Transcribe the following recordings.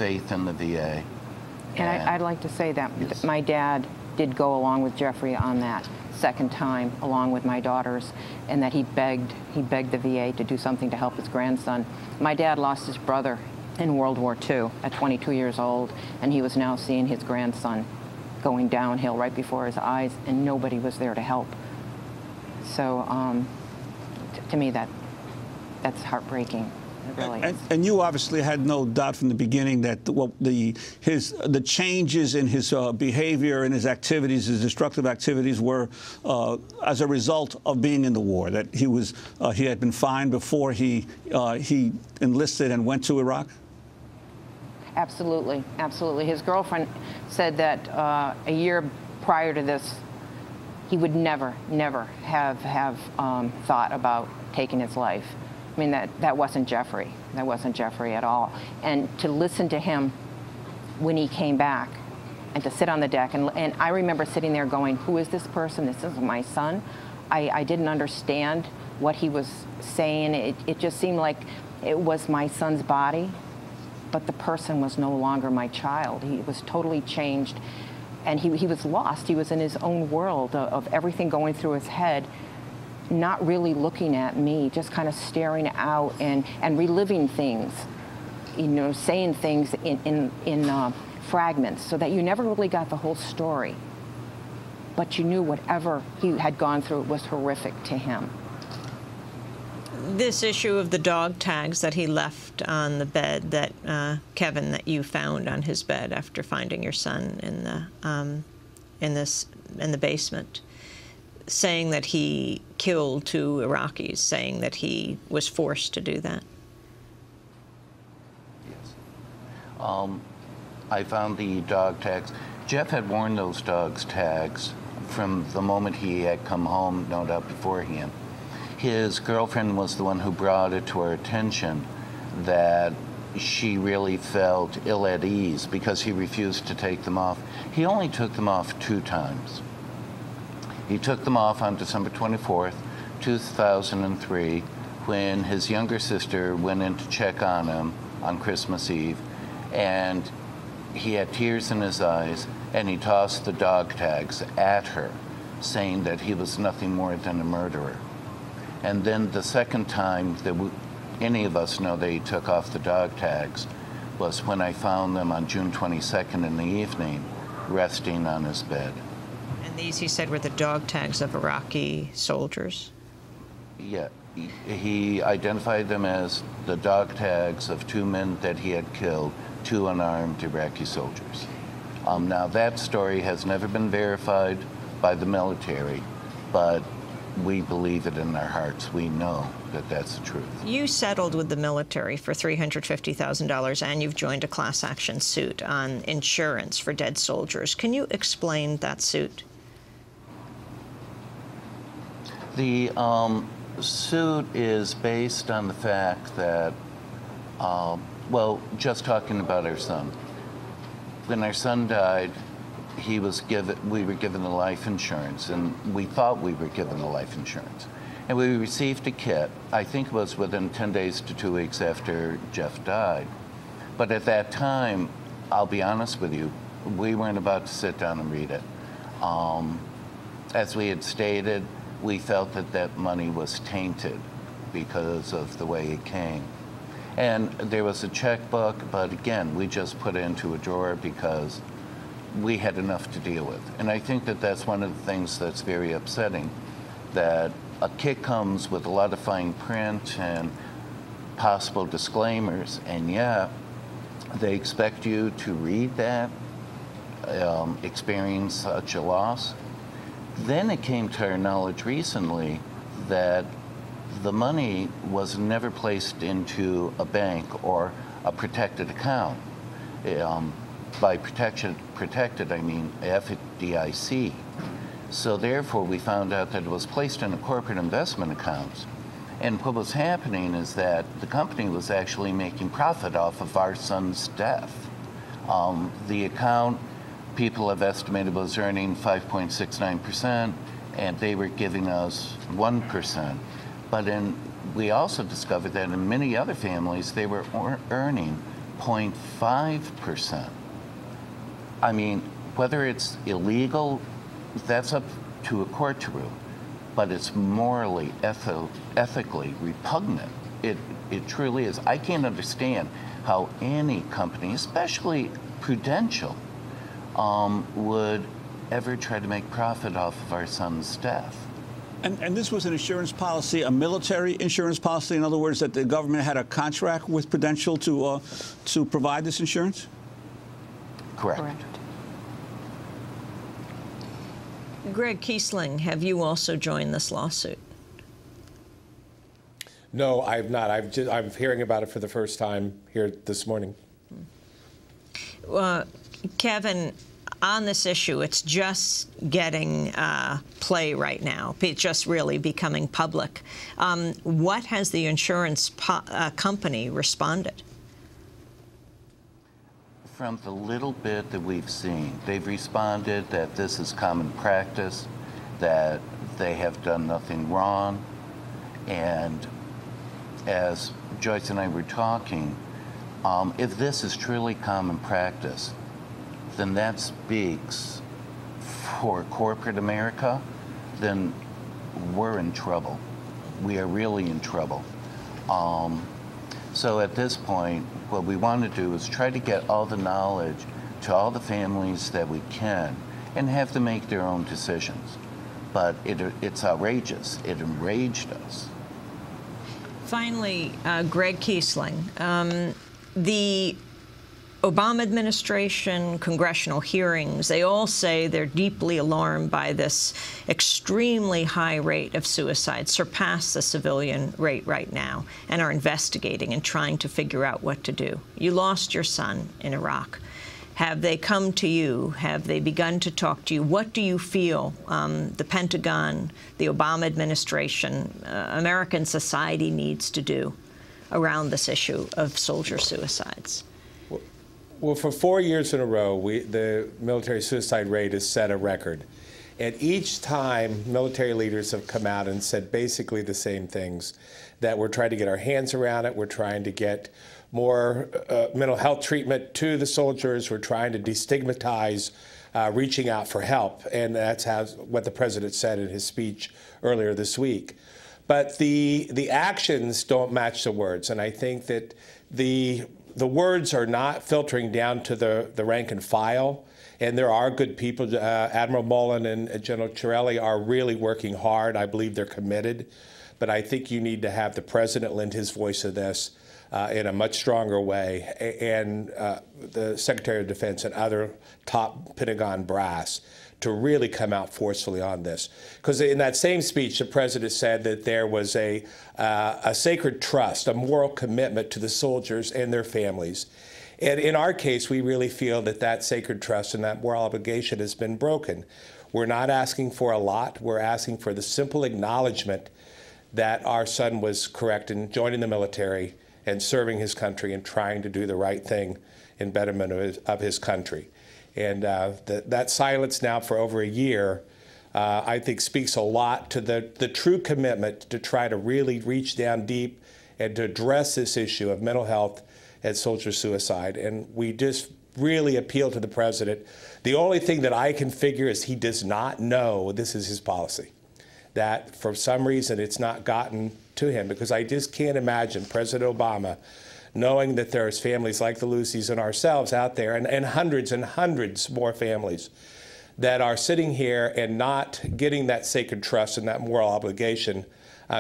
faith in the VA. And I'd like to say that yes. My dad did go along with Jeffrey on that second time, along with my daughters, and that he begged the VA to do something to help his grandson. My dad lost his brother in World War II at 22 years old, and he was now seeing his grandson going downhill right before his eyes, and nobody was there to help. So to me, that's heartbreaking. It really is. And you obviously had no doubt from the beginning that the changes in his behavior and his activities, his destructive activities, were as a result of being in the war. That he had been fine before he enlisted and went to Iraq. Absolutely, absolutely. His girlfriend said that a year prior to this, he would never have thought about taking his life. I mean, that wasn't Jeffrey. That wasn't Jeffrey at all. And to listen to him when he came back and to sit on the deck, and I remember sitting there going, who is this person? This is my son. I didn't understand what he was saying. It just seemed like it was my son's body, but the person was no longer my child. He was totally changed, and he was lost. He was in his own world of everything going through his head, not really looking at me, just kind of staring out and reliving things, you know, saying things in fragments, so that you never really got the whole story. But you knew whatever he had gone through was horrific to him. This issue of the dog tags that he left on the bed, that Kevin, that you found on his bed after finding your son in the basement, saying that he killed 2 Iraqis, saying that he was forced to do that. Yes. I found the dog tags. Jeff had worn those dogs tags from the moment he had come home, no doubt beforehand. His girlfriend was the one who brought it to our attention that she really felt ill at ease because he refused to take them off. He only took them off 2 times. He took them off on December 24th, 2003, when his younger sister went in to check on him on Christmas Eve, and he had tears in his eyes, and he tossed the dog tags at her, saying that he was nothing more than a murderer. And then the second time that any of us know that he took off the dog tags was when I found them on June 22nd in the evening, resting on his bed. And these, he said, were the dog tags of Iraqi soldiers? Yeah, he identified them as the dog tags of 2 men that he had killed, 2 unarmed Iraqi soldiers. Now, that story has never been verified by the military, but we believe it in our hearts. We know that that's the truth. You settled with the military for $350,000, and you've joined a class action suit on insurance for dead soldiers. Can you explain that suit? The suit is based on the fact that, well, just talking about our son. When our son died, we were given the life insurance, and we thought we were given the life insurance. And we received a kit, I think it was within 10 days to 2 weeks after Jeff died. But at that time, I'll be honest with you, we weren't about to sit down and read it. As we had stated, we felt that that money was tainted because of the way it came. And there was a checkbook, but again, we just put it into a drawer because we had enough to deal with. And I think that that's one of the things that's very upsetting, that a kit comes with a lot of fine print and possible disclaimers, and yet they expect you to read that, experience such a loss. Then it came to our knowledge recently that the money was never placed into a bank or a protected account. By protected, I mean FDIC. So therefore, we found out that it was placed in a corporate investment account. And what was happening is that the company was actually making profit off of our son's death. The account, people have estimated, was earning 5.69%, and they were giving us 1%. But we also discovered that in many other families, they were earning 0.5%. I mean, whether it's illegal, that's up to a court to rule, but it's morally, ethically repugnant. It truly is. I can't understand how any company, especially Prudential, would ever try to make profit off of our son's death. And this was an insurance policy, a military insurance policy, in other words, that the government had a contract with Prudential to provide this insurance? Correct. Correct. Gregg Keesling, have you also joined this lawsuit? No, I've not. I'm hearing about it for the first time here this morning. Kevin, on this issue, it's just getting play right now. It's just really becoming public. What has the insurance company responded? From the little bit that we've seen, they've responded that this is common practice, that they have done nothing wrong, and as Joyce and I were talking, if this is truly common practice, then that speaks for corporate America, then we're in trouble. We are really in trouble. So at this point, what we want to do is try to get all the knowledge to all the families that we can and have them make their own decisions. But it's outrageous. It enraged us. Finally, Gregg Keesling, the Obama administration, congressional hearings, they all say they're deeply alarmed by this extremely high rate of suicide, surpass the civilian rate right now, and are investigating and trying to figure out what to do. You lost your son in Iraq. Have they come to you? Have they begun to talk to you? What do you feel the Pentagon, the Obama administration, American society needs to do around this issue of soldier suicides? Well, for 4 years in a row, the military suicide rate has set a record. And each time, military leaders have come out and said basically the same things, that we're trying to get our hands around it, we're trying to get more mental health treatment to the soldiers, we're trying to destigmatize reaching out for help. And that's what the president said in his speech earlier this week. But the actions don't match the words. And I think that the words are not filtering down to the rank and file, and there are good people. Admiral Mullen and General Chiarelli are really working hard. I believe they're committed, but I think you need to have the president lend his voice to this in a much stronger way, and the Secretary of Defense and other top Pentagon brass to really come out forcefully on this. Because in that same speech, the president said that there was a sacred trust, a moral commitment to the soldiers and their families. And in our case, we really feel that that sacred trust and that moral obligation has been broken. We're not asking for a lot. We're asking for the simple acknowledgement that our son was correct in joining the military and serving his country and trying to do the right thing in betterment of his country. And that silence now for over a year, I think, speaks a lot to the true commitment to try to really reach down deep and to address this issue of mental health and soldier suicide. And we just really appeal to the president. The only thing that I can figure is he does not know this is his policy, that for some reason it's not gotten to him, because I just can't imagine President Obama knowing that there's families like the Luceys and ourselves out there, and hundreds more families that are sitting here and not getting that sacred trust and that moral obligation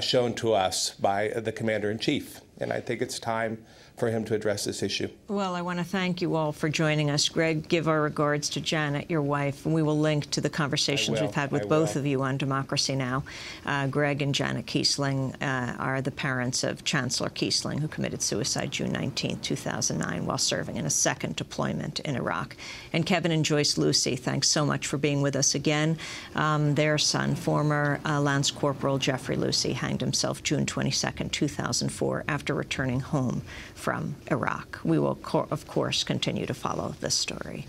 shown to us by the Commander-in-Chief. And I think it's time for him to address this issue. Well, I want to thank you all for joining us. Gregg, give our regards to Janet, your wife, and we will link to the conversations we've had with both of you on Democracy Now! Gregg and Janet Keesling are the parents of Chancellor Keesling, who committed suicide June 19, 2009, while serving in a second deployment in Iraq. And Kevin and Joyce Lucey, thanks so much for being with us again. Their son, former Lance Corporal Jeffrey Lucey, hanged himself June 22, 2004, after returning home from Iraq. We will, of course, continue to follow this story.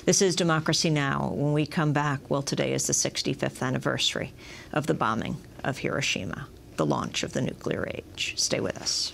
This is Democracy Now! When we come back, well, today is the 65th anniversary of the bombing of Hiroshima, the launch of the nuclear age. Stay with us.